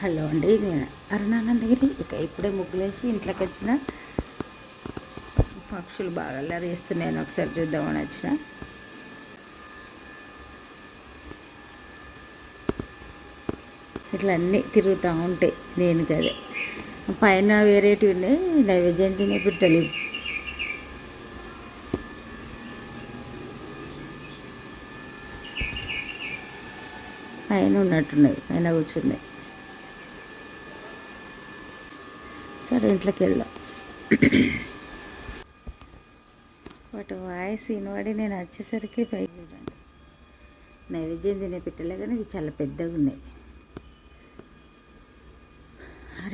Hello అండి, నేను అరుణానందగిరి. ఇప్పుడే ముగ్గులేసి ఇంట్లోకి వచ్చిన. పక్షులు బాగా అల్లరి చేస్తున్నాయని ఒకసారి చూద్దామని వచ్చిన. ఇట్లా అన్నీ తిరుగుతూ ఉంటాయి. దేనికి అదే పైన వేరేటివి ఉన్నాయి. నైవేద్యం తినే పిట్టలు పైన ఉన్నట్టున్నది, పైన కూర్చున్నాయి. సరే ఇంట్లోకి వెళ్దాం. వాటి వాయిస్ వినబడి నేను వచ్చేసరికి పైకి చూడండి. నైవేద్యం తినే పిట్టలే కానీ ఇవి చాలా పెద్దగా ఉన్నాయి.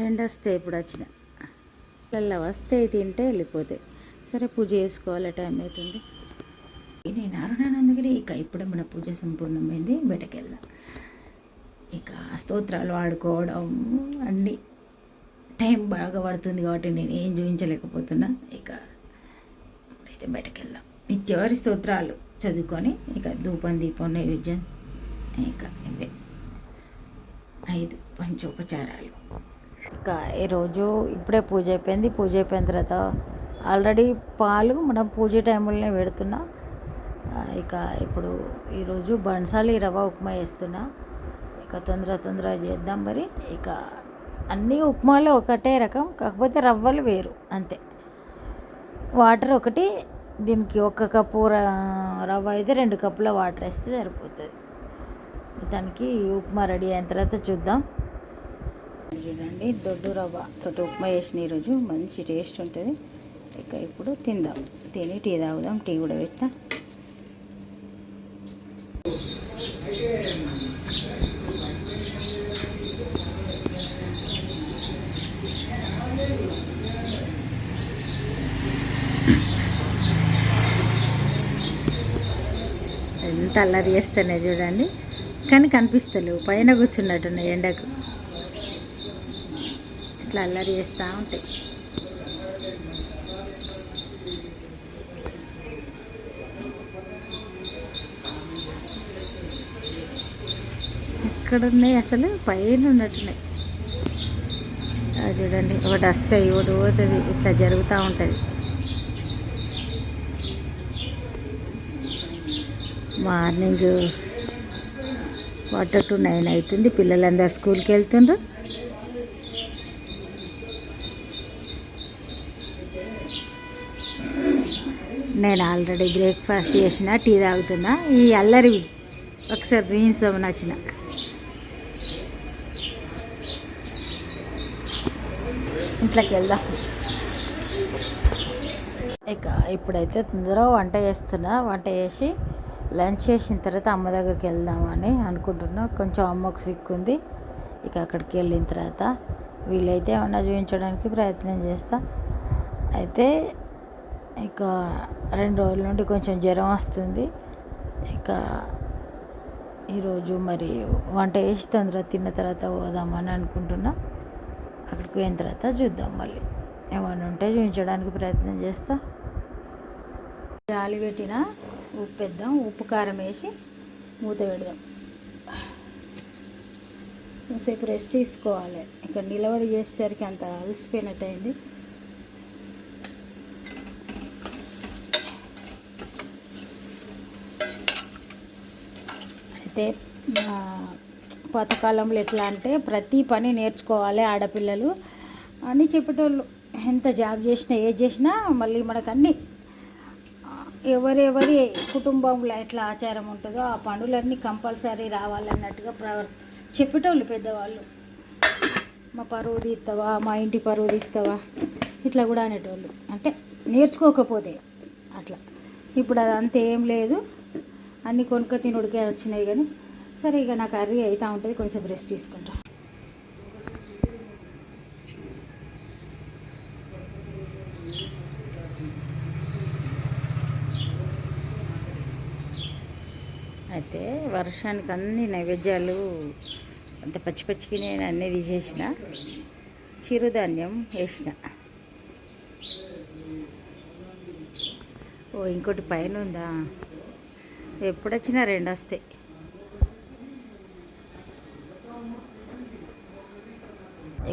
రెండు వస్తాయి. ఇప్పుడు వచ్చిన పిల్లల వస్తే తింటే వెళ్ళిపోతాయి. సరే పూజ చేసుకోవాలి, టైం అవుతుంది. నేను అరుణానందగిరి. ఇప్పుడే మన పూజ సంపూర్ణమైంది. బయటకు వెళ్దాం. స్తోత్రాలు ఆడుకోవడం అన్నీ టైం బాగా పడుతుంది కాబట్టి నేను ఏం చూపించలేకపోతున్నా. అయితే బయటకు వెళ్దాం. నిత్యవారి స్తోత్రాలు చదువుకొని ధూపం దీపం నైవేద్యం ఇవే 5 పంచోపచారాలు. ఈరోజు ఇప్పుడే పూజ అయిపోయింది. పూజ అయిపోయిన తర్వాత ఆల్రెడీ పాలు మనం పూజ టైంలోనే పెడుతున్నా. ఇప్పుడు ఈరోజు బన్సాలి రవ్వ ఉప్మా వేస్తున్నా. తొందర చేద్దాం. మరి అన్నీ ఉప్మాలో ఒకటే రకం, కాకపోతే రవ్వలు వేరు అంతే. వాటర్ ఒకటి. దీనికి 1 కప్పు రవ్వ అయితే 2 కప్పుల వాటర్ వేస్తే సరిపోతుంది. దానికి ఉప్మా రెడీ అయిన తర్వాత చూద్దాం. చూడండి, దొడ్డు రవ్వ తోటి ఉప్మా చేసిన ఈరోజు మంచి టేస్ట్ ఉంటుంది. ఇప్పుడు తిందాం. తిని టీ తాగుదాం. టీ కూడా పెట్టినా. ఎంత అల్లరి చేస్తానే చూడండి, కానీ కనిపిస్తలేవు. పైన కూర్చున్నట్టున్నాయి ఎండకు. ఇట్లా అల్లరి చేస్తూ ఉంటాయి. ఎక్కడున్నాయి అసలు? పైన ఉన్నట్టున్నాయి. చూడండి, ఒకటి వస్తాయి, ఒకటి పోతుంది. ఇట్లా జరుగుతూ ఉంటుంది. మార్నింగ్ 8:45 అవుతుంది. పిల్లలందరూ స్కూల్కి వెళ్తుండ్రు. నేను ఆల్రెడీ బ్రేక్ఫాస్ట్ చేసిన, టీ తాగుతున్నా. ఈ అల్లరి ఒకసారి చూపించామని వచ్చిన. ఇంట్లోకి వెళ్దాం. ఇప్పుడైతే తొందరగా వంట చేస్తున్నా. వంట చేసి లంచ్ చేసిన తర్వాత అమ్మ దగ్గరికి వెళ్దామని అనుకుంటున్నా. కొంచెం అమ్మకు సిక్కుంది. అక్కడికి వెళ్ళిన తర్వాత వీళ్ళైతే ఏమన్నా చూపించడానికి ప్రయత్నం చేస్తా. అయితే 2 రోజుల నుండి కొంచెం జ్వరం వస్తుంది. ఈరోజు మరి వంట చేసి తొందరగా తిన్న తర్వాత పోదామని అనుకుంటున్నా. అక్కడికి పోయిన తర్వాత చూద్దాం. మళ్ళీ ఏమైనా ఉంటే చూపించడానికి ప్రయత్నం చేస్తా. జాలి పెట్టిన ఉప్పు వేద్దాం. ఉప్పు కారం వేసి మూత పెడదాం. కొంతసేపు రెస్ట్ తీసుకోవాలి. నిలబడి చేసేసరికి అంత అలసిపోయినట్టు అయింది. అయితే పాతకాలంలో ఎట్లా అంటే ప్రతి పని నేర్చుకోవాలి ఆడపిల్లలు అని చెప్పేటోళ్ళు. ఎంత జాబ్ చేసినా ఏది చేసినా మళ్ళీ మనకు అన్నీ ఎవరెవరి కుటుంబంలో ఎట్లా ఆచారం ఉంటుందో ఆ పనులన్నీ కంపల్సరీ రావాలన్నట్టుగా చెప్పేటోళ్ళు పెద్దవాళ్ళు. మా పరువు తీస్తావా, మా ఇంటి పరువు తీస్తావా, ఇట్లా కూడా అనేటోళ్ళు. అంటే నేర్చుకోకపోతే అట్లా. ఇప్పుడు అదంతా ఏం లేదు. అన్నీ కొనుక్క తినుడికే వచ్చినాయి. కానీ సరే, నాకు కర్రీ అవుతూ ఉంటుంది. కొంచెం రెస్ట్ తీసుకుంటా. అయితే వర్షానికి అన్ని నైవేద్యాలు అంత పచ్చికి నేను అన్నీ తీసేసిన. చిరుధాన్యం వేసిన. ఇంకోటి పైన ఉందా? ఎప్పుడొచ్చినా 2 వస్తాయి.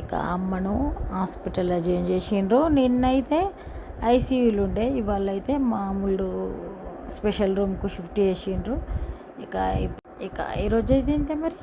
ఇక అమ్మను హాస్పిటల్లో జాయిన్ చేసిండ్రు. నిన్నైతే ఐసీయూలు ఉండే, ఇవాళ అయితే మామూలు స్పెషల్ రూమ్కు షిఫ్ట్ చేసిండ్రు. ఇక ఈరోజు అయితే ఇంతే మరి.